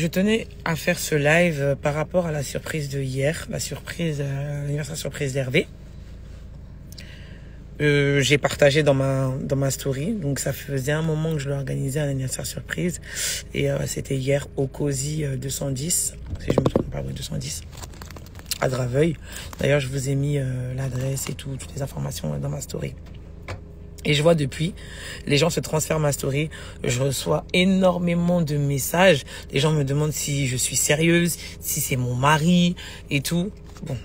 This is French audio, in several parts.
Je tenais à faire ce live par rapport à la surprise de hier, l'anniversaire surprise d'Hervé. J'ai partagé dans ma story, donc ça faisait un moment que je l'organisais un anniversaire surprise et c'était hier au Cozy 210, si je me trompe pas, 210 à Draveuil. D'ailleurs, je vous ai mis l'adresse et toutes les informations dans ma story. Et je vois depuis, les gens se transfèrent ma story. Je reçois énormément de messages. Les gens me demandent si je suis sérieuse, si c'est mon mari et tout. Bon,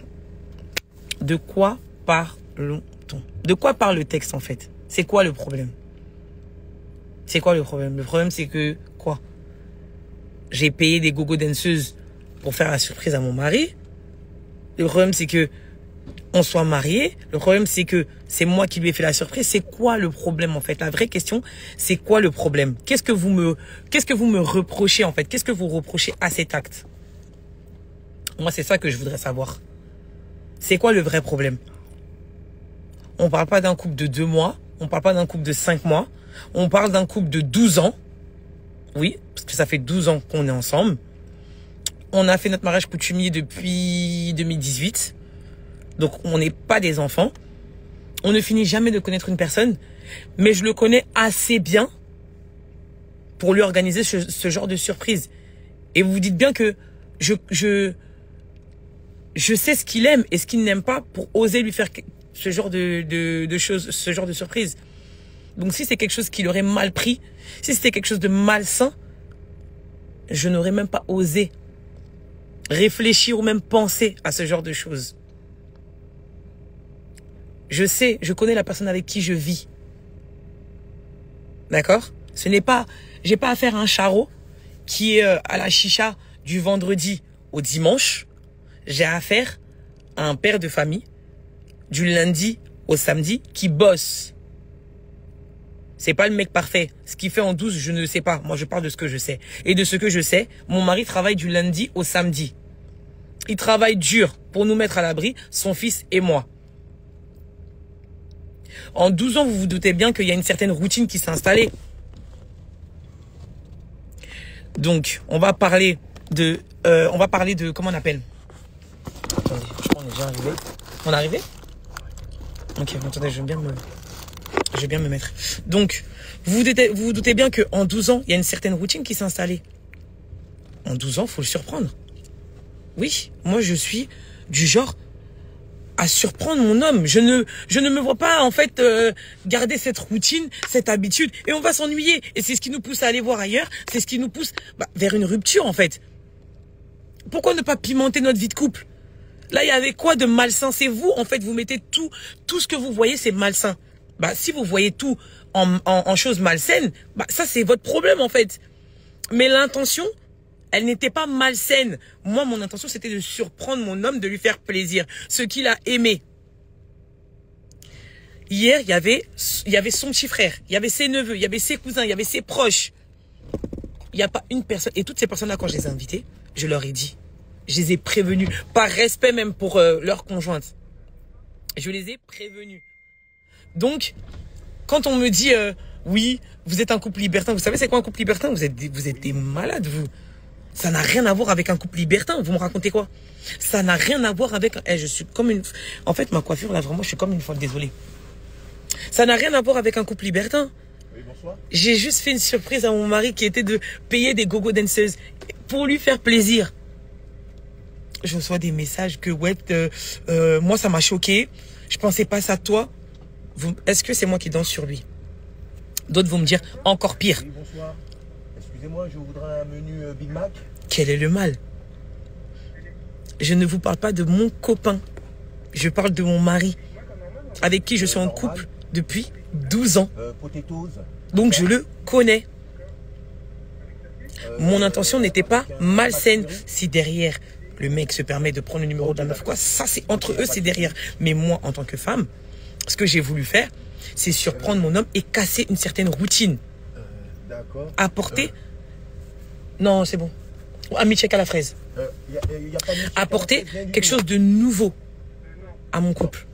de quoi parlons-t-on? De quoi parle le texte en fait? C'est quoi le problème? C'est quoi le problème? Le problème c'est que quoi? J'ai payé des gogo danseuses pour faire la surprise à mon mari. Le problème c'est que on soit mariés. Le problème, c'est que c'est moi qui lui ai fait la surprise. C'est quoi le problème, en fait? La vraie question, c'est quoi le problème? Qu'est-ce que vous me reprochez, en fait? Qu'est-ce que vous reprochez à cet acte? Moi, c'est ça que je voudrais savoir. C'est quoi le vrai problème? On parle pas d'un couple de 2 mois. On parle pas d'un couple de 5 mois. On parle d'un couple de 12 ans. Oui, parce que ça fait 12 ans qu'on est ensemble. On a fait notre mariage coutumier depuis 2018. Donc, on n'est pas des enfants. On ne finit jamais de connaître une personne. Mais je le connais assez bien pour lui organiser ce genre de surprise. Et vous vous dites bien que je sais ce qu'il aime et ce qu'il n'aime pas pour oser lui faire ce genre de choses, ce genre de surprise. Donc, si c'est quelque chose qu'il aurait mal pris, si c'était quelque chose de malsain, je n'aurais même pas osé réfléchir ou même penser à ce genre de choses. Je sais, je connais la personne avec qui je vis. D'accord? J'ai pas affaire à un charreau qui est à la chicha du vendredi au dimanche. J'ai affaire à un père de famille du lundi au samedi qui bosse. C'est pas le mec parfait. Ce qu'il fait en 12, je ne sais pas. Moi, je parle de ce que je sais. Et de ce que je sais, mon mari travaille du lundi au samedi. Il travaille dur pour nous mettre à l'abri, son fils et moi. En 12 ans, vous vous doutez bien qu'il y a une certaine routine qui s'est installée. Donc, on va parler de comment on appelle? Attendez, je crois qu'on est déjà arrivé. On est arrivé? Ok, attendez, je vais bien me mettre. Donc, vous vous doutez bien qu'en 12 ans, il y a une certaine routine qui s'est installée. En 12 ans, il faut le surprendre. Oui, moi, je suis du genre à surprendre mon homme. Je ne me vois pas, en fait, garder cette routine, cette habitude. Et on va s'ennuyer. Et c'est ce qui nous pousse à aller voir ailleurs. C'est ce qui nous pousse vers une rupture, en fait. Pourquoi ne pas pimenter notre vie de couple? Là, il y avait quoi de malsain? C'est vous, en fait, vous mettez tout ce que vous voyez, c'est malsain. Si vous voyez tout en choses malsaines, ça, c'est votre problème, en fait. Mais l'intention, elle n'était pas malsaine. Moi, mon intention, c'était de surprendre mon homme, de lui faire plaisir. Ce qu'il a aimé. Hier, il y avait son petit frère. Il y avait ses neveux. Il y avait ses cousins. Il y avait ses proches. Il n'y a pas une personne. Et toutes ces personnes-là, quand je les ai invitées, je leur ai dit. Je les ai prévenus. Par respect même pour leur conjointe. Je les ai prévenus. Donc, quand on me dit, oui, vous êtes un couple libertin. Vous savez c'est quoi un couple libertin? Vous êtes des malades, vous. Ça n'a rien à voir avec un couple libertin. Vous me racontez quoi? Ça n'a rien à voir avec... je suis comme une... En fait, ma coiffure, là, vraiment, je suis comme une folle. Désolée. Ça n'a rien à voir avec un couple libertin. Oui, bonsoir. J'ai juste fait une surprise à mon mari qui était de payer des gogo danseuses pour lui faire plaisir. Je reçois des messages que, ouais, moi, ça m'a choqué. Je pensais pas ça de toi. Est-ce que c'est moi qui danse sur lui? D'autres vont me dire encore pire. Oui, bonsoir. Excusez-moi, je voudrais un menu Big Mac. Quel est le mal? Je ne vous parle pas de mon copain. Je parle de mon mari. Avec qui je suis en couple depuis 12 ans. Potatoes. Donc je le connais. Mon intention n'était pas malsaine. Si derrière, le mec se permet de prendre le numéro de la meuf, quoi, ça c'est entre eux, c'est derrière. Mais moi, en tant que femme, ce que j'ai voulu faire, c'est surprendre mon homme et casser une certaine routine. D'accord. Apporter... Non, c'est bon. Ou un milkshake à la fraise. Y a pas de milkshake à la Apporter fraise, rien du quelque tout. chose de nouveau à mon couple.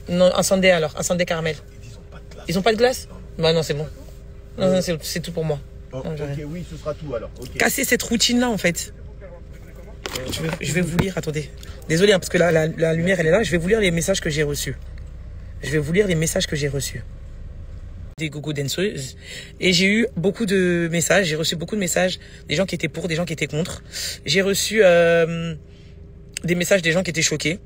Non, un sundae alors, un sundae caramel. Ils ont pas de glace. Ils ont pas de glace? Bah non, c'est bon. Non, non, c'est tout pour moi. Oh, Non, j'ai rien. ok, oui, ce sera tout alors. Ok. Casser cette routine-là, en fait. Je vais vous lire, attendez. Désolé, hein, parce que la lumière, elle est là. Je vais vous lire les messages que j'ai reçus. Je vais vous lire les messages que j'ai reçus. Des gogo danseuses. Et j'ai eu beaucoup de messages. J'ai reçu beaucoup de messages. Des gens qui étaient pour, des gens qui étaient contre. J'ai reçu des messages des gens qui étaient choqués.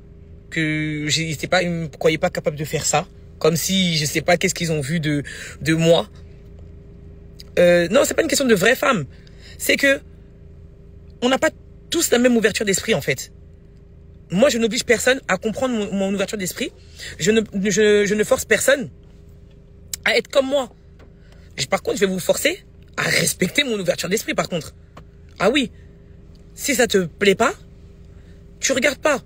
Ils ne me croyaient pas capable de faire ça. Comme si, je sais pas, qu'est-ce qu'ils ont vu de moi. Non, c'est pas une question de vraie femme. C'est que on n'a pas tous la même ouverture d'esprit, en fait. Moi, je n'oblige personne à comprendre mon ouverture d'esprit. Je ne force personne à être comme moi. Par contre, je vais vous forcer à respecter mon ouverture d'esprit, par contre. Ah oui, si ça te plaît pas, tu regardes pas.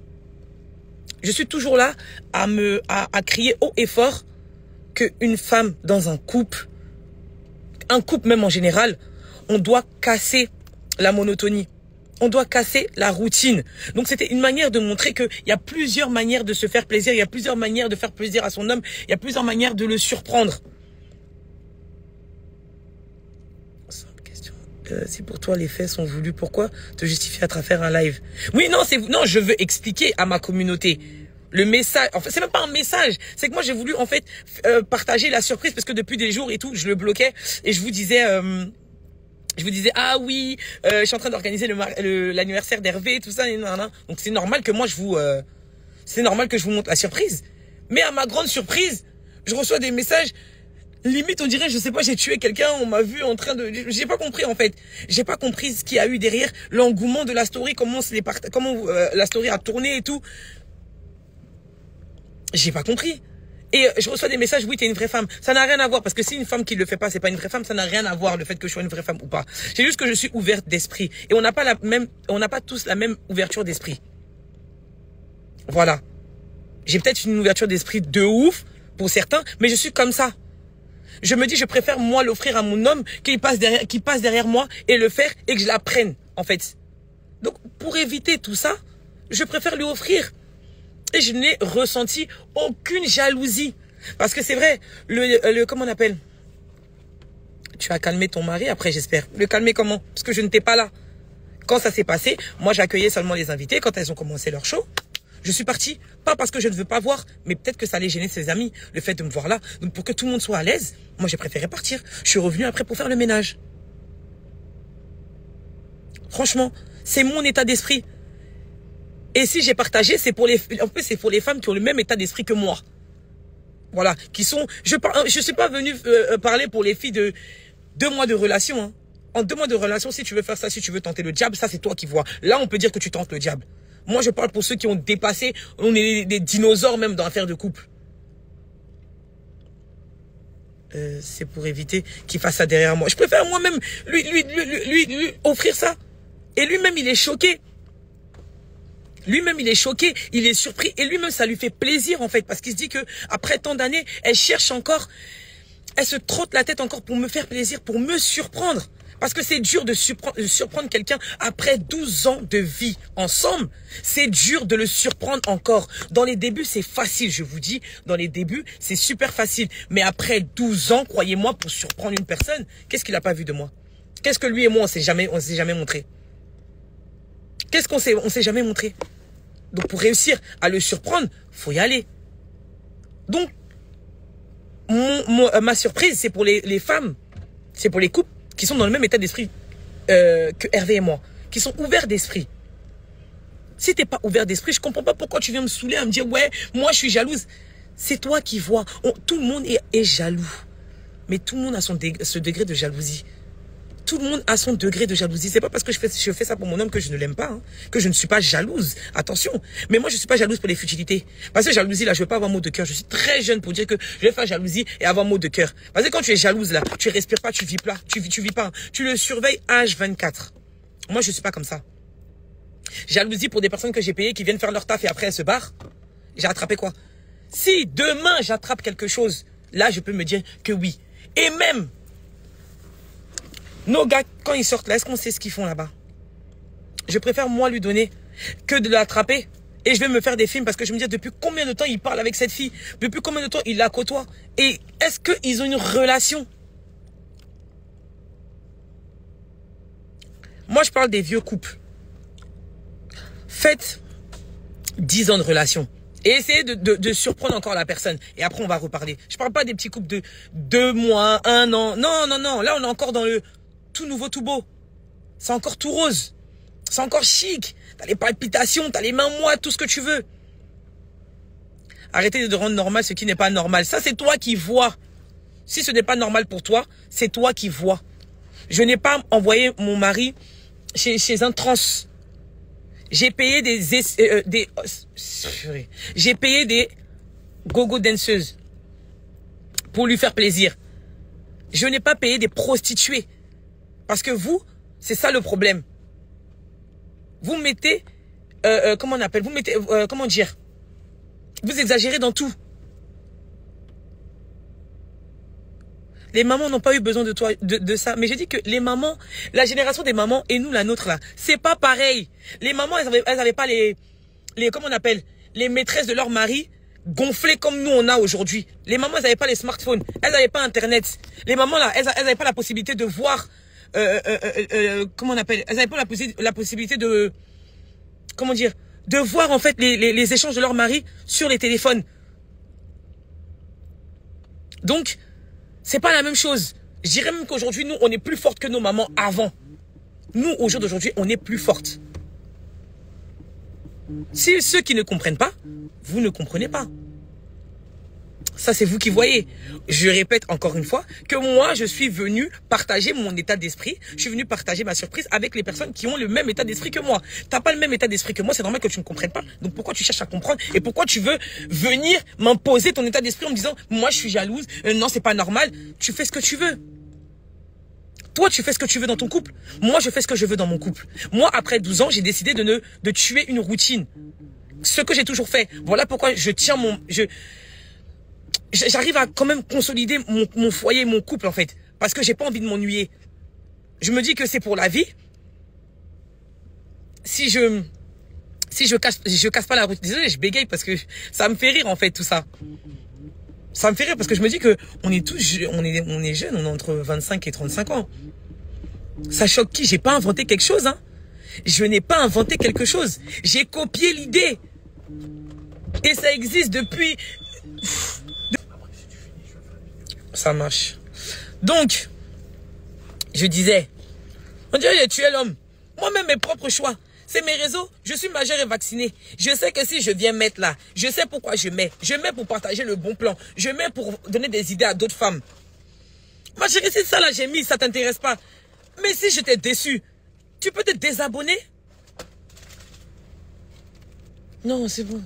Je suis toujours là à crier haut et fort qu'une femme dans un couple même en général, on doit casser la monotonie. On doit casser la routine. Donc c'était une manière de montrer qu'il y a plusieurs manières de se faire plaisir, il y a plusieurs manières de faire plaisir à son homme, il y a plusieurs manières de le surprendre. Simple question. Si pour toi les faits sont voulus, pourquoi te justifier à travers un live? Oui, non, je veux expliquer à ma communauté. Le message, en fait, c'est même pas un message. C'est que moi, j'ai voulu, en fait, partager la surprise parce que depuis des jours et tout, je le bloquais et je vous disais, ah oui, je suis en train d'organiser l'anniversaire d'Hervé, tout ça, et nan. Donc c'est normal que moi, c'est normal que je vous montre la surprise. Mais à ma grande surprise, je reçois des messages, limite, on dirait, je sais pas, j'ai tué quelqu'un, on m'a vu en train de, j'ai pas compris, en fait. J'ai pas compris ce qu'il y a eu derrière, l'engouement de la story, comment la story a tourné et tout. J'ai pas compris. Et je reçois des messages, oui, t'es une vraie femme. Ça n'a rien à voir, parce que si une femme qui le fait pas, c'est pas une vraie femme, ça n'a rien à voir, le fait que je sois une vraie femme ou pas. C'est juste que je suis ouverte d'esprit. Et on n'a pas tous la même ouverture d'esprit. Voilà. J'ai peut-être une ouverture d'esprit de ouf, pour certains, mais je suis comme ça. Je me dis, je préfère, moi, l'offrir à mon homme, qu'il passe derrière moi, et le faire, et que je la prenne, en fait. Donc, pour éviter tout ça, je préfère lui offrir. Et je n'ai ressenti aucune jalousie. Parce que c'est vrai, comment on appelle? Tu as calmé ton mari après, j'espère. Le calmer comment? Parce que je n'étais pas là. Quand ça s'est passé, moi j'accueillais seulement les invités. Quand elles ont commencé leur show, je suis partie. Pas parce que je ne veux pas voir, mais peut-être que ça allait gêner ses amis, le fait de me voir là. Donc pour que tout le monde soit à l'aise, moi j'ai préféré partir. Je suis revenue après pour faire le ménage. Franchement, c'est mon état d'esprit. Et si j'ai partagé, c'est pour les femmes qui ont le même état d'esprit que moi. Voilà, qui sont, je suis pas venu parler pour les filles de 2 mois de relation, hein. En 2 mois de relation, si tu veux faire ça, si tu veux tenter le diable, ça c'est toi qui vois. Là, on peut dire que tu tentes le diable. Moi, je parle pour ceux qui ont dépassé, on est des dinosaures même dans l'affaire de couple. C'est pour éviter qu'il fasse ça derrière moi. Je préfère moi-même lui offrir ça. Et lui-même, il est choqué. Lui-même, il est choqué, il est surpris. Et lui-même, ça lui fait plaisir, en fait. Parce qu'il se dit que après tant d'années, elle cherche encore. Elle se trotte la tête encore pour me faire plaisir, pour me surprendre. Parce que c'est dur de surprendre quelqu'un après 12 ans de vie ensemble. C'est dur de le surprendre encore. Dans les débuts, c'est facile, je vous dis. Dans les débuts, c'est super facile. Mais après 12 ans, croyez-moi, pour surprendre une personne, qu'est-ce qu'il n'a pas vu de moi? Qu'est-ce que lui et moi, on s'est jamais montré? Qu'est-ce qu'on s'est jamais montré? Donc pour réussir à le surprendre, faut y aller. Donc, ma surprise, c'est pour les femmes, c'est pour les couples qui sont dans le même état d'esprit que Hervé et moi, qui sont ouverts d'esprit. Si t'es pas ouvert d'esprit, je comprends pas pourquoi tu viens me saouler à me dire, ouais, moi je suis jalouse. C'est toi qui vois. Tout le monde est jaloux. Mais tout le monde a ce degré de jalousie. Tout le monde a son degré de jalousie. C'est pas parce que je fais ça pour mon homme que je ne l'aime pas, hein, que je ne suis pas jalouse. Attention. Mais moi, je suis pas jalouse pour les futilités. Parce que jalousie, là, je veux pas avoir mot de cœur. Je suis très jeune pour dire que je vais faire jalousie et avoir mot de cœur. Parce que quand tu es jalouse, là, tu respires pas, tu vis pas, tu vis pas. Hein. Tu le surveilles H24. Moi, je suis pas comme ça. Jalousie pour des personnes que j'ai payées qui viennent faire leur taf et après elles se barrent. J'ai attrapé quoi? Si demain, j'attrape quelque chose, là, je peux me dire que oui. Et même, nos gars, quand ils sortent là, est-ce qu'on sait ce qu'ils font là-bas? je préfère moi lui donner que de l'attraper. Et je vais me faire des films parce que je me dis depuis combien de temps il parle avec cette fille, depuis combien de temps il la côtoie. Et est-ce qu'ils ont une relation? Moi, je parle des vieux couples. Faites 10 ans de relation. Et essayez de surprendre encore la personne. Et après, on va reparler. Je parle pas des petits couples de 2 mois, 1 an. Non, non, non. Là, on est encore dans le tout nouveau, tout beau. C'est encore tout rose. C'est encore chic. T'as les palpitations, t'as les mains moites, tout ce que tu veux. Arrêtez de rendre normal ce qui n'est pas normal. Ça, c'est toi qui vois. Si ce n'est pas normal pour toi, c'est toi qui vois. Je n'ai pas envoyé mon mari chez un trans. J'ai payé j'ai payé des gogo danseuses pour lui faire plaisir. Je n'ai pas payé des prostituées. Parce que vous, c'est ça le problème. Vous mettez, comment on appelle, vous mettez, comment dire, vous exagérez dans tout. Les mamans n'ont pas eu besoin de toi, de ça. Mais j'ai dit que les mamans, la génération des mamans et nous, la nôtre là, c'est pas pareil. Les mamans, elles avaient pas comment on appelle, les maîtresses de leur mari gonflées comme nous on a aujourd'hui. Les mamans, elles n'avaient pas les smartphones, elles n'avaient pas Internet. Les mamans là, elles n'avaient pas la possibilité de voir, comment on appelle, elles n'avaient pas la possibilité de, comment dire, de voir en fait les échanges de leur mari sur les téléphones. Donc, c'est pas la même chose. Je dirais même qu'aujourd'hui, nous, on est plus fortes que nos mamans avant. Nous, au jour d'aujourd'hui, on est plus fortes. Si ceux qui ne comprennent pas, vous ne comprenez pas. Ça, c'est vous qui voyez. Je répète encore une fois que moi, je suis venu partager mon état d'esprit. Je suis venu partager ma surprise avec les personnes qui ont le même état d'esprit que moi. T'as pas le même état d'esprit que moi, c'est normal que tu ne comprennes pas. Donc pourquoi tu cherches à comprendre et pourquoi tu veux venir m'imposer ton état d'esprit en me disant moi je suis jalouse, non c'est pas normal. Tu fais ce que tu veux. Toi, tu fais ce que tu veux dans ton couple. Moi, je fais ce que je veux dans mon couple. Moi, après 12 ans, j'ai décidé de tuer une routine. Ce que j'ai toujours fait. Voilà pourquoi je tiens j'arrive à quand même consolider mon foyer, mon couple en fait. Parce que j'ai pas envie de m'ennuyer. Je me dis que c'est pour la vie. Si je casse pas la routine. Désolé, je bégaye parce que ça me fait rire en fait tout ça. Ça me fait rire parce que je me dis que on est jeunes, on est entre 25 et 35 ans. Ça choque qui? J'ai pas inventé quelque chose, hein. Je n'ai pas inventé quelque chose. J'ai copié l'idée. Et ça existe depuis... Ça marche. Donc, je disais, on dirait que j'ai tué l'homme. Moi-même, mes propres choix. C'est mes réseaux. Je suis majeure et vaccinée. Je sais que si je viens mettre là, je sais pourquoi je mets. Je mets pour partager le bon plan. Je mets pour donner des idées à d'autres femmes. Ma chérie, si ça là j'ai mis, ça t'intéresse pas. Mais si je t'ai déçu, tu peux te désabonner? Non, c'est bon.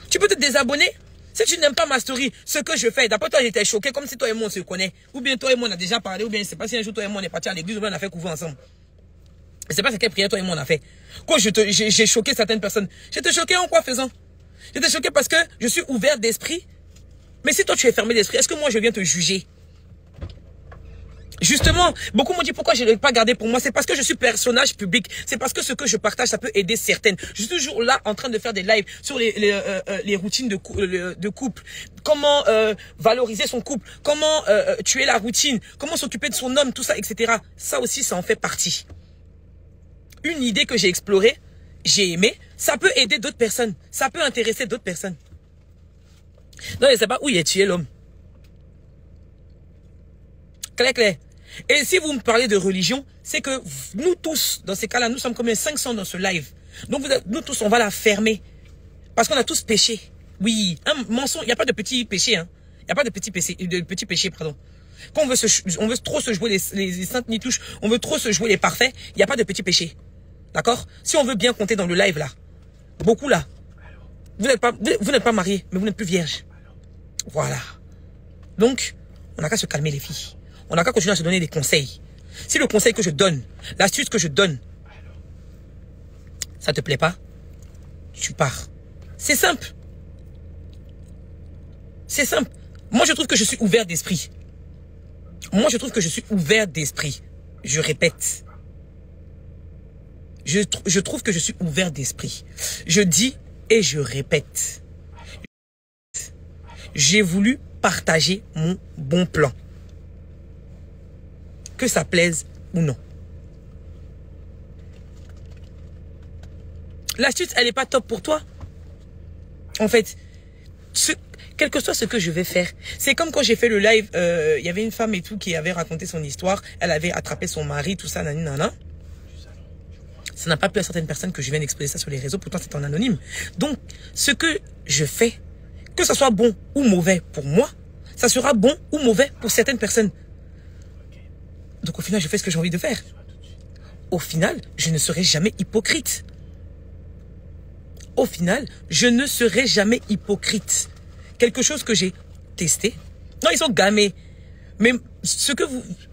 Tu peux te désabonner? Si tu n'aimes pas ma story, ce que je fais, d'après toi, j'étais choqué comme si toi et moi on se connaît. Ou bien toi et moi on a déjà parlé, ou bien je ne sais pas si un jour toi et moi on est partis à l'église, ou bien on a fait couvrir ensemble. Je ne sais pas c'est quelle prière toi et moi on a fait. Quand j'ai choqué certaines personnes, j'étais choqué en quoi faisant? J'étais choqué parce que je suis ouvert d'esprit. Mais si toi tu es fermé d'esprit, est-ce que moi je viens te juger? Justement, beaucoup m'ont dit pourquoi je ne l'ai pas gardé pour moi. C'est parce que je suis personnage public. C'est parce que ce que je partage, ça peut aider certaines. Je suis toujours là en train de faire des lives sur les routines de couple. Comment valoriser son couple. Comment tuer la routine. Comment s'occuper de son homme, tout ça, etc. Ça aussi, ça en fait partie. Une idée que j'ai explorée, j'ai aimé. Ça peut aider d'autres personnes. Ça peut intéresser d'autres personnes. Non, je ne sais pas où il est tué l'homme. Clair. Et si vous me parlez de religion, c'est que nous tous, dans ces cas-là, nous sommes combien? 500 dans ce live. Donc nous tous, on va la fermer. Parce qu'on a tous péché. Oui, un mensonge, il n'y a pas de petit péché. Hein. Il n'y a pas de petit péché, pardon. Quand on veut trop se jouer les saintes nitouches, on veut trop se jouer les parfaits, il n'y a pas de petit péché. D'accord? Si on veut bien compter dans le live là, beaucoup là, vous n'êtes pas mariés, mais vous n'êtes plus vierge. Voilà. Donc, on n'a qu'à se calmer les filles. On n'a qu'à continuer à se donner des conseils. Si le conseil que je donne, l'astuce que je donne, ça te plaît pas, tu pars. C'est simple. C'est simple. Moi, je trouve que je suis ouvert d'esprit. Je répète. Je trouve que je suis ouvert d'esprit. Je dis et je répète. J'ai voulu partager mon bon plan. Que ça plaise ou non. L'astuce, elle n'est pas top pour toi. En fait, quel que soit ce que je vais faire, c'est comme quand j'ai fait le live, il y avait une femme et tout qui avait raconté son histoire. Elle avait attrapé son mari, tout ça, nanana. Ça n'a pas plu à certaines personnes que je vienne exposer ça sur les réseaux, pourtant c'est en anonyme. Donc, ce que je fais, que ce soit bon ou mauvais pour moi, ça sera bon ou mauvais pour certaines personnes. Donc au final, je fais ce que j'ai envie de faire. Au final, je ne serai jamais hypocrite. Au final, je ne serai jamais hypocrite. Quelque chose que j'ai testé. Non, ils sont gamés. Mais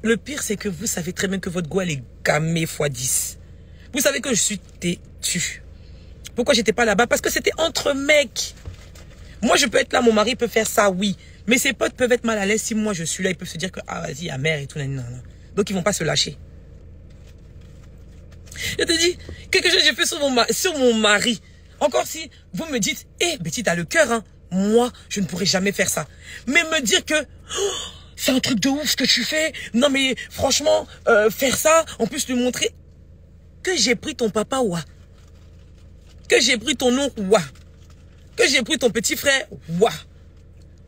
le pire, c'est que vous savez très bien que votre go, elle est gamée x10. Vous savez que je suis têtu. Pourquoi j'étais pas là-bas? Parce que c'était entre mecs. Moi, je peux être là, mon mari peut faire ça, oui. Mais ses potes peuvent être mal à l'aise si moi je suis là. Ils peuvent se dire que, ah, vas-y, à mère et tout. Non. Donc, ils vont pas se lâcher. Je te dis, quelque chose que j'ai fait sur mon mari. Encore si vous me dites, hé, Betty, t'as le cœur, hein. Moi, je ne pourrais jamais faire ça. Mais me dire que, oh, c'est un truc de ouf ce que tu fais. Non, mais franchement, faire ça, en plus lui montrer que j'ai pris ton papa, ouah. Que j'ai pris ton oncle, ouah. Que j'ai pris ton petit frère, ouah.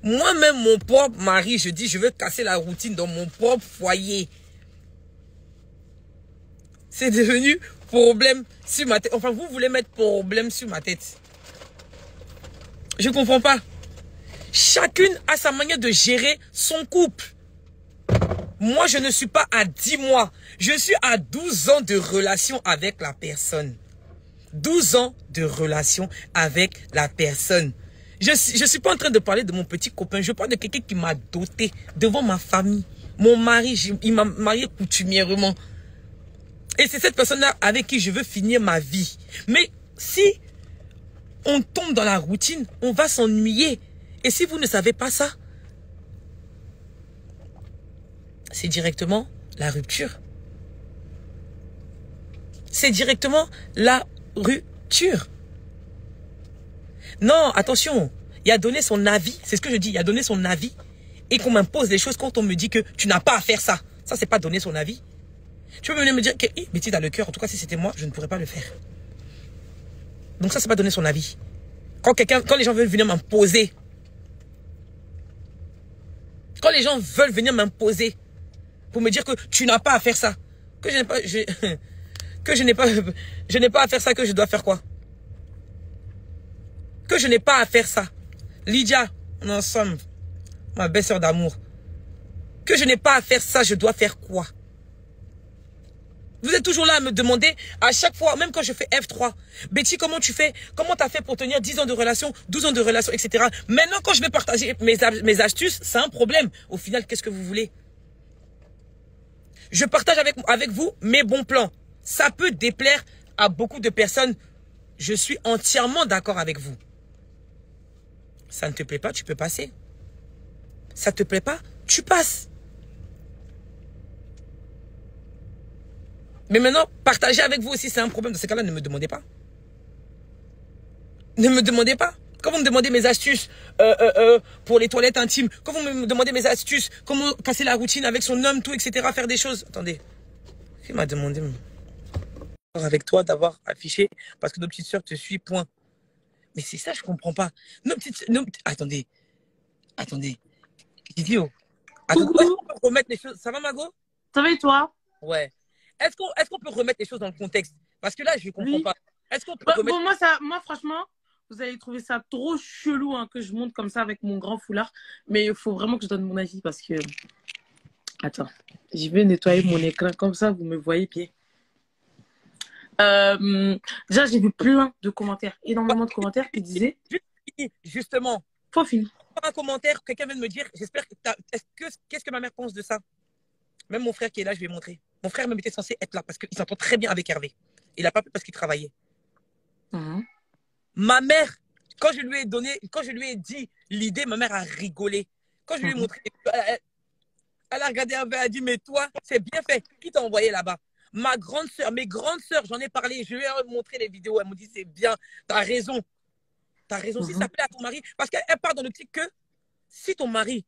Moi-même, mon propre mari, je dis, je veux casser la routine dans mon propre foyer. C'est devenu problème sur ma tête. Enfin, vous voulez mettre problème sur ma tête. Je ne comprends pas. Chacune a sa manière de gérer son couple. Moi, je ne suis pas à 10 mois. Je suis à 12 ans de relation avec la personne. 12 ans de relation avec la personne. Je ne suis pas en train de parler de mon petit copain. Je parle de quelqu'un qui m'a doté devant ma famille. Mon mari, il m'a marié coutumièrement. Et c'est cette personne-là avec qui je veux finir ma vie. Mais si on tombe dans la routine, on va s'ennuyer. Et si vous ne savez pas ça, c'est directement la rupture. C'est directement la rupture. Non, attention. Il a donné son avis. C'est ce que je dis. Il a donné son avis. Et qu'on m'impose des choses quand on me dit que tu n'as pas à faire ça. Ça, c'est pas donner son avis. Tu peux venir me dire que, Betty, t'as le cœur. En tout cas, si c'était moi, je ne pourrais pas le faire. Donc ça, c'est pas donner son avis. Quand les gens veulent venir m'imposer. Quand les gens veulent venir m'imposer. Pour me dire que tu n'as pas à faire ça. Que je n'ai pas à faire ça, que je dois faire quoi? Que je n'ai pas à faire ça. Lydia, on est ensemble. Ma belle-sœur d'amour. Que je n'ai pas à faire ça, je dois faire quoi? Vous êtes toujours là à me demander à chaque fois, même quand je fais F3. Betty, comment tu fais? Comment tu as fait pour tenir 10 ans de relation, 12 ans de relation, etc. Maintenant, quand je vais partager mes astuces, c'est un problème. Au final, qu'est-ce que vous voulez? Je partage avec vous mes bons plans. Ça peut déplaire à beaucoup de personnes. Je suis entièrement d'accord avec vous. Ça ne te plaît pas, tu peux passer. Ça ne te plaît pas, tu passes. Mais maintenant, partager avec vous aussi, c'est un problème. Dans ces cas-là, ne me demandez pas. Ne me demandez pas. Quand vous me demandez mes astuces pour les toilettes intimes, quand vous me demandez mes astuces, comment casser la routine avec son homme, tout, etc., faire des choses. Attendez. Qui m'a demandé avec toi d'avoir affiché parce que nos petites sœurs te suivent, point. Mais c'est ça, je comprends pas. Attendez. Idiot. Attends, est-ce qu'on peut remettre les choses? Ça va, Mago? Ça va et toi? Ouais. Est-ce qu'on peut remettre les choses dans le contexte? Parce que là, je ne comprends pas. Est-ce qu'on peut remettre... Bon, moi, franchement, vous allez trouver ça trop chelou hein, que je monte comme ça avec mon grand foulard. Mais il faut vraiment que je donne mon avis parce que... Attends, je vais nettoyer mon écran comme ça, vous me voyez bien. Déjà, j'ai vu plein de commentaires, énormément de commentaires qui disaient... Justement. Faut finir. Un commentaire, quelqu'un vient de me dire, j'espère que qu'est-ce que ma mère pense de ça? Même mon frère qui est là, je vais montrer. Mon frère même était censé être là parce qu'il s'entend très bien avec Hervé. Il n'a pas pu parce qu'il travaillait. Ma mère, quand je lui ai dit l'idée, ma mère a rigolé. Quand je lui ai montré, elle a regardé Hervé, elle a dit, mais toi, c'est bien fait. Qui t'a envoyé là-bas? Ma grande sœur, mes grandes sœurs, j'en ai parlé, je lui ai montré les vidéos, elles m'ont dit c'est bien, t'as raison. T'as raison, si ça plaît à ton mari, parce qu'elle part dans l'optique que si ton mari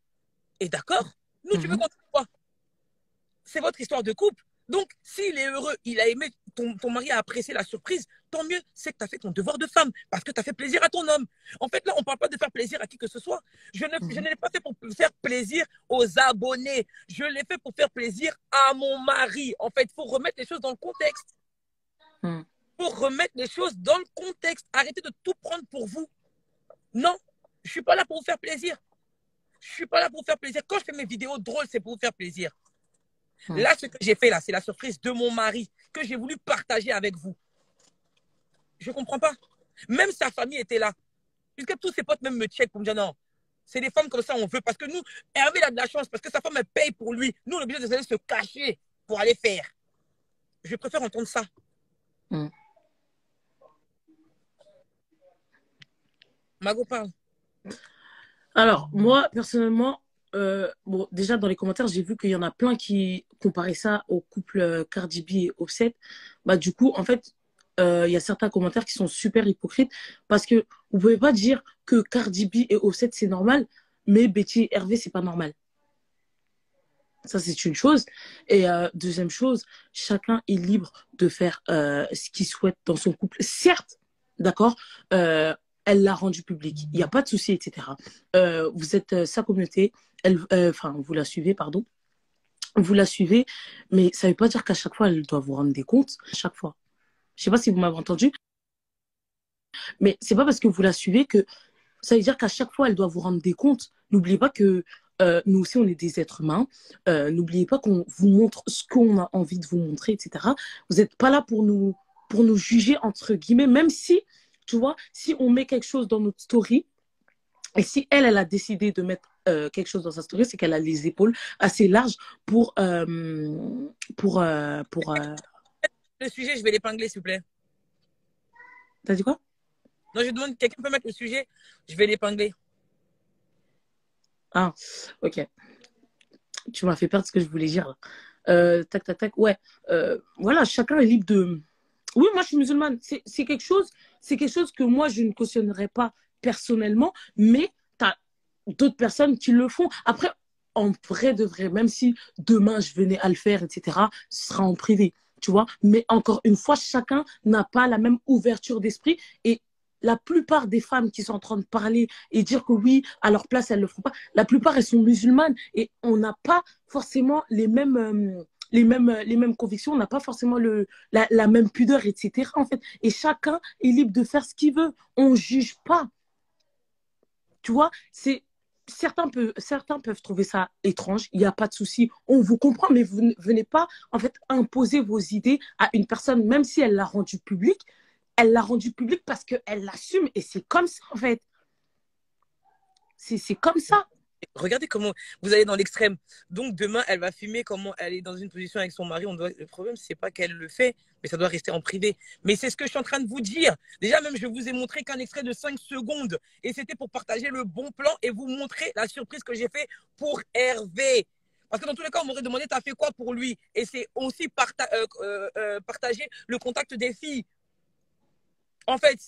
est d'accord, nous, tu veux qu'on quoi? C'est votre histoire de couple. Donc, s'il est heureux, il a aimé, ton mari a apprécié la surprise, tant mieux, c'est que tu as fait ton devoir de femme, parce que tu as fait plaisir à ton homme. En fait, là, on ne parle pas de faire plaisir à qui que ce soit. Je ne l'ai pas fait pour faire plaisir aux abonnés. Je l'ai fait pour faire plaisir à mon mari. En fait, il faut remettre les choses dans le contexte. Pour remettre les choses dans le contexte. Arrêtez de tout prendre pour vous. Non, je ne suis pas là pour vous faire plaisir. Je ne suis pas là pour vous faire plaisir. Quand je fais mes vidéos drôles, c'est pour vous faire plaisir. Là, ce que j'ai fait, là, c'est la surprise de mon mari que j'ai voulu partager avec vous. Je ne comprends pas. Même sa famille était là. Puisque tous ses potes même me checkent pour me dire non. C'est des femmes comme ça, on veut. Parce que nous, Hervé a de la chance parce que sa femme, elle paye pour lui. Nous, on est obligé de se cacher pour aller faire. Je préfère entendre ça. Margot parle. Alors, moi, personnellement, bon, déjà dans les commentaires, j'ai vu qu'il y en a plein qui comparaient ça au couple Cardi B et Offset. Bah, du coup, en fait, il y a certains commentaires qui sont super hypocrites parce que vous pouvez pas dire que Cardi B et Offset, c'est normal, mais Betty et Hervé, c'est pas normal. Ça, c'est une chose. Et deuxième chose, chacun est libre de faire ce qu'il souhaite dans son couple. Certes, d'accord, elle l'a rendu public. Il n'y a pas de souci, etc. Vous êtes sa communauté. Enfin, vous la suivez, pardon. Vous la suivez, mais ça ne veut pas dire qu'à chaque fois, elle doit vous rendre des comptes. À chaque fois. Je ne sais pas si vous m'avez entendu. Mais ce n'est pas parce que vous la suivez que ça veut dire qu'à chaque fois, elle doit vous rendre des comptes. N'oubliez pas que nous aussi, on est des êtres humains. N'oubliez pas qu'on vous montre ce qu'on a envie de vous montrer, etc. Vous n'êtes pas là pour nous juger, entre guillemets, même si, tu vois, si on met quelque chose dans notre story, et si elle a décidé de mettre quelque chose dans sa story, c'est qu'elle a les épaules assez larges pour... Le sujet, je vais l'épingler, s'il vous plaît. T'as dit quoi? Non, je demande, quelqu'un peut mettre le sujet, je vais l'épingler. Ah, ok. Tu m'as fait perdre ce que je voulais dire. Tac, tac, tac. Ouais. Voilà, chacun est libre de... Oui, moi, je suis musulmane. C'est quelque chose que moi, je ne cautionnerais pas personnellement, mais tu as d'autres personnes qui le font. Après, en vrai de vrai, même si demain, je venais à le faire, etc., ce sera en privé, tu vois. Mais encore une fois, chacun n'a pas la même ouverture d'esprit et la plupart des femmes qui sont en train de parler et dire que oui, à leur place, elles ne le font pas, la plupart, elles sont musulmanes et on n'a pas forcément les mêmes convictions, on n'a pas forcément la même pudeur, etc. En fait. Et chacun est libre de faire ce qu'il veut. On ne juge pas. Tu vois, certains peuvent trouver ça étrange, il n'y a pas de souci, on vous comprend, mais vous ne venez pas en fait imposer vos idées à une personne, même si elle l'a rendu public. Elle l'a rendu public parce qu'elle l'assume et c'est comme ça en fait. C'est comme ça. Regardez comment vous allez dans l'extrême. Donc demain, elle va filmer comment elle est dans une position avec son mari. Le problème, c'est pas qu'elle le fait, mais ça doit rester en privé. Mais c'est ce que je suis en train de vous dire. Déjà, même, je vous ai montré qu'un extrait de 5 secondes. Et c'était pour partager le bon plan et vous montrer la surprise que j'ai fait pour Hervé. Parce que dans tous les cas, on m'aurait demandé, t'as fait quoi pour lui? Et c'est aussi partager le contact des filles. En fait,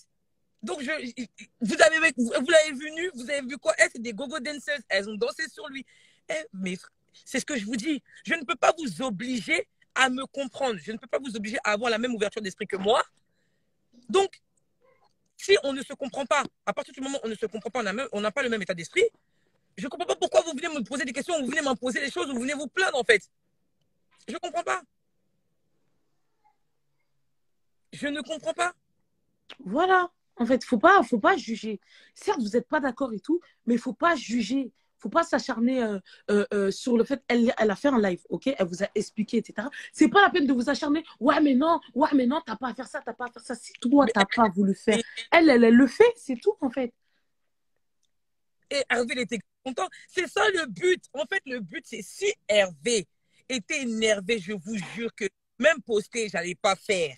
donc, vous l'avez vu nu, vous avez vu quoi? C'est des gogo dancers, elles ont dansé sur lui. Mais c'est ce que je vous dis. Je ne peux pas vous obliger à me comprendre. Je ne peux pas vous obliger à avoir la même ouverture d'esprit que moi. Donc, si on ne se comprend pas, à partir du moment où on ne se comprend pas, on n'a pas le même état d'esprit, je ne comprends pas pourquoi vous venez me poser des questions, vous venez m'imposer des choses, vous venez vous plaindre en fait. Je ne comprends pas. Je ne comprends pas. Voilà. En fait, faut pas juger. Certes, vous n'êtes pas d'accord et tout, mais il faut pas juger. Faut pas s'acharner sur le fait elle a fait un live, ok? Elle vous a expliqué, etc. C'est pas la peine de vous acharner. Ouais, mais non, t'as pas à faire ça, t'as pas à faire ça. Si toi, t'as pas voulu faire. Elle le fait, c'est tout, en fait. Et Hervé, il était content. C'est ça le but. En fait, le but, c'est si Hervé était énervé, je vous jure que même poster, j'allais pas faire.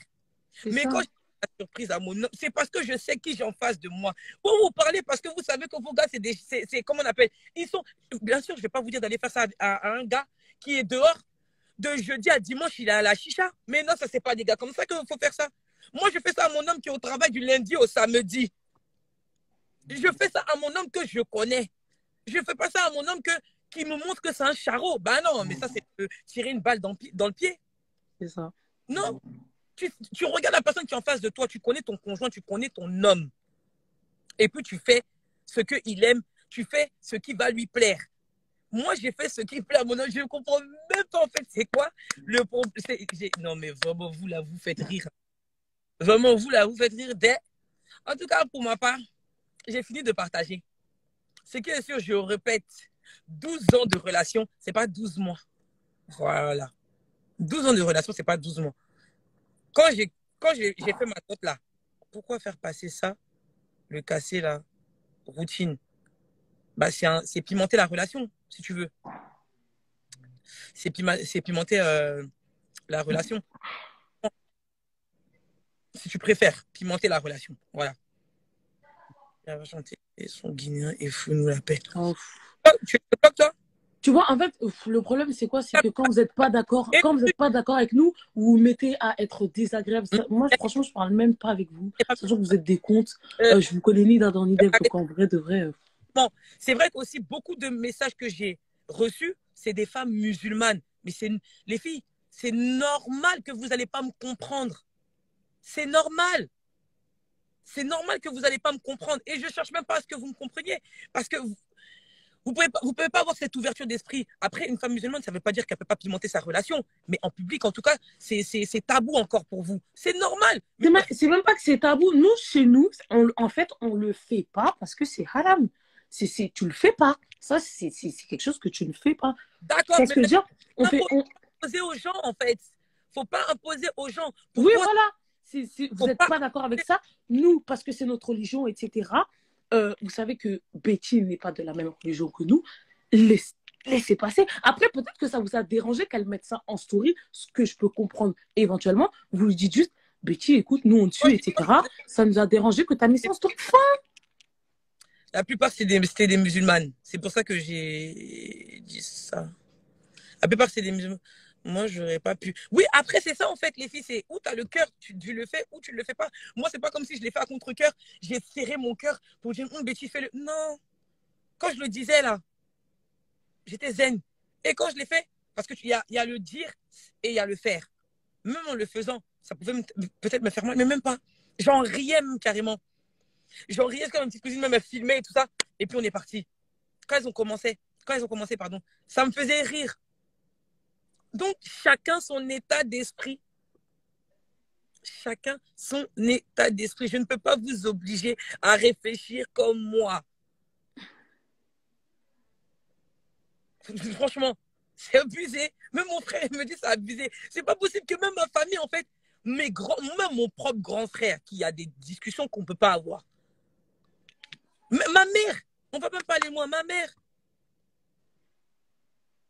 Mais quand la surprise à mon homme, c'est parce que je sais qui j'ai en face de moi. Pour vous parler, parce que vous savez que vos gars, c'est comment on appelle. Ils sont, bien sûr, je ne vais pas vous dire d'aller faire ça à un gars qui est dehors. de jeudi à dimanche, il est à la chicha. Mais non, ça, c'est pas des gars comme ça qu'il faut faire ça. Moi, je fais ça à mon homme qui est au travail du lundi au samedi. Je fais ça à mon homme que je connais. Je fais pas ça à mon homme qui me montre que c'est un charreau. Ben non, mais ça, c'est tirer une balle dans le pied. C'est ça. Non. Tu regardes la personne qui est en face de toi, tu connais ton conjoint, tu connais ton homme. Et puis, tu fais ce qu'il aime, tu fais ce qui va lui plaire. Moi, j'ai fait ce qui plaît à mon homme. Je ne comprends même pas, en fait, c'est quoi le problème. Non, mais vraiment, vous, là, vous faites rire. Vraiment, vous, là, vous faites rire. En tout cas, pour ma part, j'ai fini de partager. Ce qui est sûr, je répète, 12 ans de relation, ce n'est pas 12 mois. Voilà. 12 ans de relation, ce n'est pas 12 mois. Quand j'ai fait ma note là, pourquoi faire passer ça, le casser là, routine? Bah, c'est pimenter la relation, si tu veux. C'est pimenter la relation. Si tu préfères, pimenter la relation. Voilà. Il va chanter son guinéen et fou nous la paix. Oh. Tu es pas toi? Tu vois, en fait, le problème, c'est quoi? C'est que quand vous n'êtes pas d'accord, avec nous, vous vous mettez à être désagréable. Moi, franchement, je parle même pas avec vous. Sachant que vous êtes des comptes. Je vous connais ni d'Adam ni d'Ève. Donc, en vrai, de vrai. Bon, c'est vrai qu'aussi, beaucoup de messages que j'ai reçus, c'est des femmes musulmanes. Mais les filles, c'est normal que vous n'allez pas me comprendre. C'est normal. C'est normal que vous n'allez pas me comprendre. Et je ne cherche même pas à ce que vous me compreniez. Parce que vous pouvez pas avoir cette ouverture d'esprit. Après, une femme musulmane, ça ne veut pas dire qu'elle ne peut pas pimenter sa relation. Mais en public, en tout cas, c'est tabou encore pour vous. C'est normal. C'est même pas que c'est tabou. Nous, chez nous, en fait, on ne le fait pas parce que c'est haram. Tu ne le fais pas. Ça, c'est quelque chose que tu ne fais pas. D'accord. C'est ce que je veux dire. On fait imposer aux gens, en fait. Il ne faut pas imposer aux gens. Pourquoi? Oui, voilà. Vous n'êtes pas d'accord avec ça, nous, parce que c'est notre religion, etc., vous savez que Betty n'est pas de la même religion que nous. Laissez passer. Après, peut-être que ça vous a dérangé qu'elle mette ça en story, ce que je peux comprendre éventuellement. Vous lui dites juste, Betty, écoute, nous, on te suit, etc. Ça nous a dérangé que tu as mis ça en story. La plupart, c'était des musulmanes. C'est pour ça que j'ai dit ça. La plupart, c'est des musulmans. Moi, je n'aurais pas pu. Oui, après, c'est ça, en fait, les filles. C'est où tu as le cœur, tu le fais, ou tu ne le fais pas. Moi, c'est pas comme si je l'ai fait à contre-cœur. J'ai serré mon cœur pour dire, Betty, fais-le. Non. Quand je le disais, là, j'étais zen. Et quand je l'ai fait, parce qu'il y a le dire et il y a le faire. Même en le faisant, ça pouvait peut-être me faire mal, mais même pas. J'en riais même carrément. J'en riais quand ma petite cousine même filmait et tout ça. Et puis, on est parti. Quand elles ont commencé, pardon, ça me faisait rire. Donc, chacun son état d'esprit. Chacun son état d'esprit. Je ne peux pas vous obliger à réfléchir comme moi. Franchement, c'est abusé. Même mon frère me dit c'est abusé. C'est pas possible que même ma famille, en fait, même mon propre grand frère, qui a des discussions qu'on ne peut pas avoir. Ma mère, on ne va même pas aller loin, ma mère.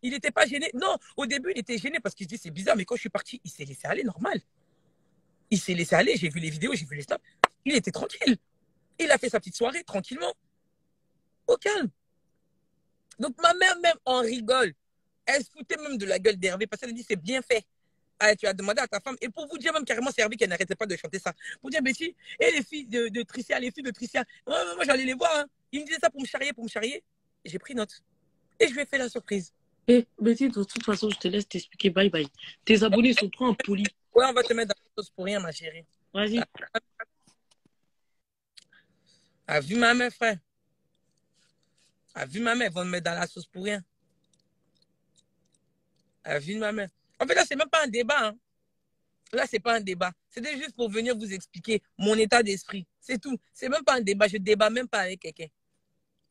Il n'était pas gêné. Non, au début, il était gêné parce qu'il se dit c'est bizarre, mais quand je suis parti, il s'est laissé aller normal. Il s'est laissé aller, j'ai vu les vidéos, j'ai vu les snaps. Il était tranquille. Il a fait sa petite soirée tranquillement. Au calme. Donc ma mère même en rigole. Elle se foutait même de la gueule d'Hervé parce qu'elle dit c'est bien fait. Ah, tu as demandé à ta femme. Et pour vous dire même carrément, c'est Hervé qui n'arrêtait pas de chanter ça. Pour dire, Betty, et les filles de Tricia, moi j'allais les voir. Hein. Ils me disaient ça pour me charrier. Et j'ai pris note. Et je lui ai fait la surprise. Et Betty, de toute façon, je te laisse t'expliquer. Bye bye. Tes abonnés sont trop impolis. Ouais, on va te mettre dans la sauce pour rien, ma chérie. Vas-y. A vu ma mère, frère? A vu ma mère, ils vont me mettre dans la sauce pour rien. A vu ma mère. En fait, là, c'est même pas un débat. Hein. Là, c'est pas un débat. C'était juste pour venir vous expliquer mon état d'esprit. C'est tout. C'est même pas un débat. Je débat même pas avec quelqu'un.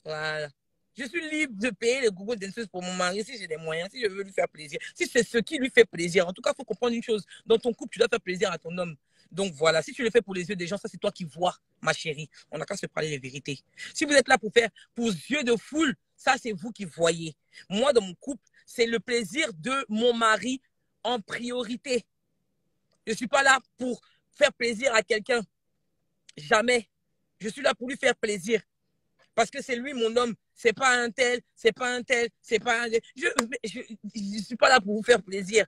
Voilà. Je suis libre de payer les Google Dancers pour mon mari si j'ai des moyens, si je veux lui faire plaisir. Si c'est ce qui lui fait plaisir. En tout cas, il faut comprendre une chose. Dans ton couple, tu dois faire plaisir à ton homme. Donc voilà, si tu le fais pour les yeux des gens, ça c'est toi qui vois, ma chérie. On n'a qu'à se parler les vérités. Si vous êtes là pour faire pour yeux de foule, ça c'est vous qui voyez. Moi, dans mon couple, c'est le plaisir de mon mari en priorité. Je ne suis pas là pour faire plaisir à quelqu'un. Jamais. Je suis là pour lui faire plaisir. Parce que c'est lui mon homme. C'est pas un tel, c'est pas un tel, c'est pas un tel. Je ne suis pas là pour vous faire plaisir.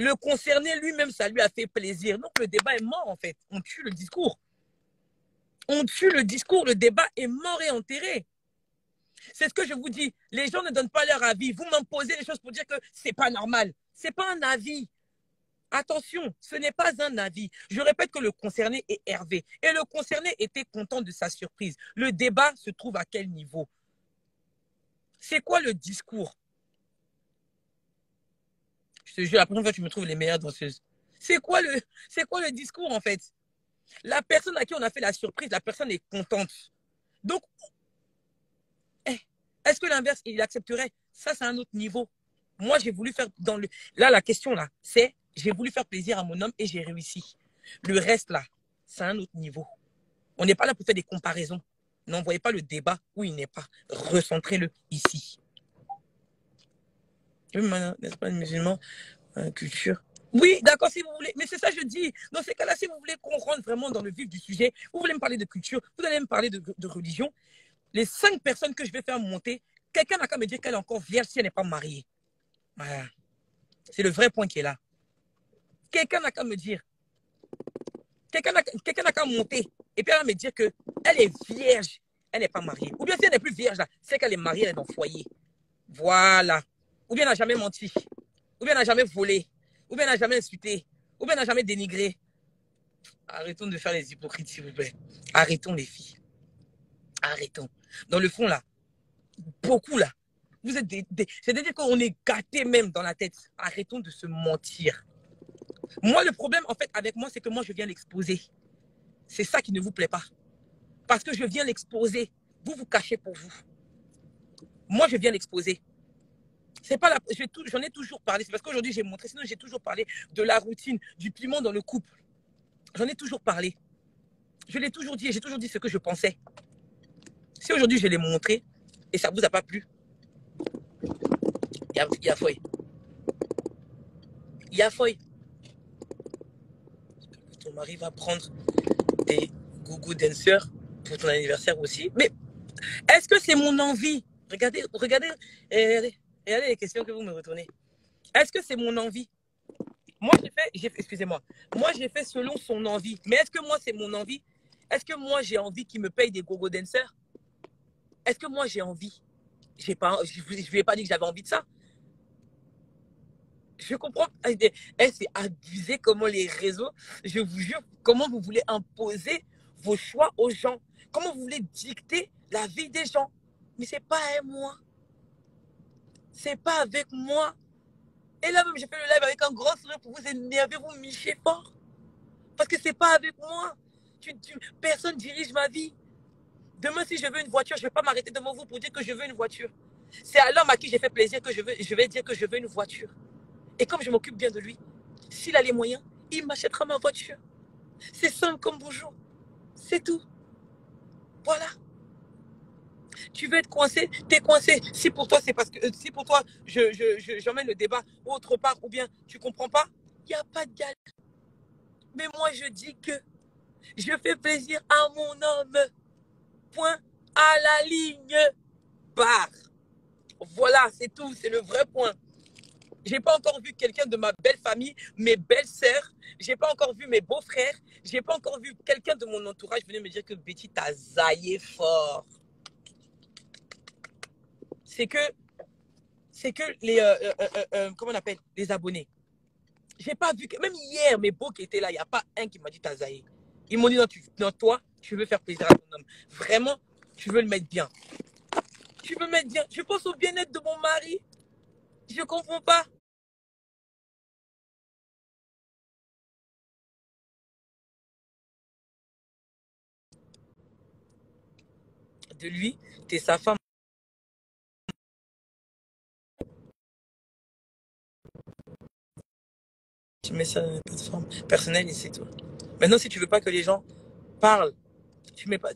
Le concerné lui-même, ça lui a fait plaisir. Donc le débat est mort en fait. On tue le discours. On tue le discours. Le débat est mort et enterré. C'est ce que je vous dis. Les gens ne donnent pas leur avis. Vous m'imposez les choses pour dire que c'est pas normal. C'est pas un avis. Attention, ce n'est pas un avis. Je répète que le concerné est Hervé. Et le concerné était content de sa surprise. Le débat se trouve à quel niveau? C'est quoi le discours? Je te jure, la prochaine fois, tu me trouves les meilleures danseuses. C'est quoi le discours, en fait? La personne à qui on a fait la surprise, la personne est contente. Donc, est-ce que l'inverse, il accepterait? Ça, c'est un autre niveau. Moi, j'ai voulu faire dans le... Là, la question, là, c'est j'ai voulu faire plaisir à mon homme et j'ai réussi. Le reste, là, c'est un autre niveau. On n'est pas là pour faire des comparaisons. N'envoyez pas le débat où il n'est pas. Recentrez-le ici. N'est-ce pas, le musulman, culture? Oui, d'accord, si vous voulez. Mais c'est ça, je dis. Dans ces cas-là, si vous voulez qu'on rentre vraiment dans le vif du sujet, vous voulez me parler de culture, vous allez me parler de religion. Les 5 personnes que je vais faire monter, quelqu'un n'a qu'à me dire qu'elle est encore vierge si elle n'est pas mariée. Voilà. C'est le vrai point qui est là. Quelqu'un n'a qu'à me dire. Quelqu'un n'a qu'à monter. Et puis elle va me dire qu'elle est vierge, elle n'est pas mariée. Ou bien si elle n'est plus vierge, c'est qu'elle est mariée, elle est dans le foyer. Voilà. Ou bien elle n'a jamais menti. Ou bien elle n'a jamais volé. Ou bien elle n'a jamais insulté. Ou bien elle n'a jamais dénigré. Arrêtons de faire les hypocrites, s'il vous plaît. Arrêtons les filles. Arrêtons. Dans le fond, là, beaucoup, là, vous êtes c'est-à-dire qu'on est gâtés même dans la tête. Arrêtons de se mentir. Moi, le problème, en fait, avec moi, c'est que moi, je viens l'exposer. C'est ça qui ne vous plaît pas. Parce que je viens l'exposer. Vous vous cachez pour vous. Moi, je viens l'exposer. C'est pas la... J'en ai toujours parlé. C'est parce qu'aujourd'hui, j'ai montré. Sinon, j'ai toujours parlé de la routine, du piment dans le couple. J'en ai toujours parlé. Je l'ai toujours dit et j'ai toujours dit ce que je pensais. Si aujourd'hui, je l'ai montré et ça ne vous a pas plu, il y a feuille. Il y a feuille. Ton mari va prendre des gougou dancers pour ton anniversaire aussi. Mais est-ce que c'est mon envie? Regardez les questions que vous me retournez. Est-ce que c'est mon envie? Moi, excusez-moi. Moi, j'ai fait selon son envie. Mais est-ce que moi, c'est mon envie? Est-ce que moi, j'ai envie qu'il me paye des gogo dancers? Est-ce que moi, j'ai envie? Je ne lui ai pas dit que j'avais envie de ça. Je comprends. C'est abusé comment les réseaux, je vous jure, comment vous voulez imposer vos choix aux gens. Comment vous voulez dicter la vie des gens. Mais c'est pas avec moi. C'est pas avec moi. Et là même, j'ai fait le live avec un gros sourire pour vous énerver, vous michez fort. Parce que c'est pas avec moi. Personne dirige ma vie. Demain, si je veux une voiture, je ne vais pas m'arrêter devant vous pour dire que je veux une voiture. C'est à l'homme à qui j'ai fait plaisir que je vais dire que je veux une voiture. Et comme je m'occupe bien de lui, s'il a les moyens, il m'achètera ma voiture. C'est simple comme bonjour. C'est tout. Voilà. Tu veux être coincé, t'es coincé. Si pour toi, c'est parce que si pour toi, j'emmène le débat autre part ou bien tu comprends pas, il n'y a pas de galère. Mais moi, je dis que je fais plaisir à mon homme. Point à la ligne. Barre. Voilà, c'est tout. C'est le vrai point. J'ai pas encore vu quelqu'un de ma belle famille, mes belles sœurs. J'ai pas encore vu mes beaux-frères. J'ai pas encore vu quelqu'un de mon entourage venir me dire que Betty t'a zaillé fort. C'est que les comment on appelle les abonnés. J'ai pas vu que même hier mes beaux qui étaient là, il y a pas un qui m'a dit t'as zaillé. Ils m'ont dit non, toi, tu veux faire plaisir à ton homme. Vraiment, tu veux le mettre bien. Tu veux mettre bien. Je pense au bien-être de mon mari. Je comprends pas. De lui, t'es sa femme. Tu mets ça dans la plateforme personnelle et c'est tout. Maintenant, si tu veux pas que les gens parlent, tu mets pas.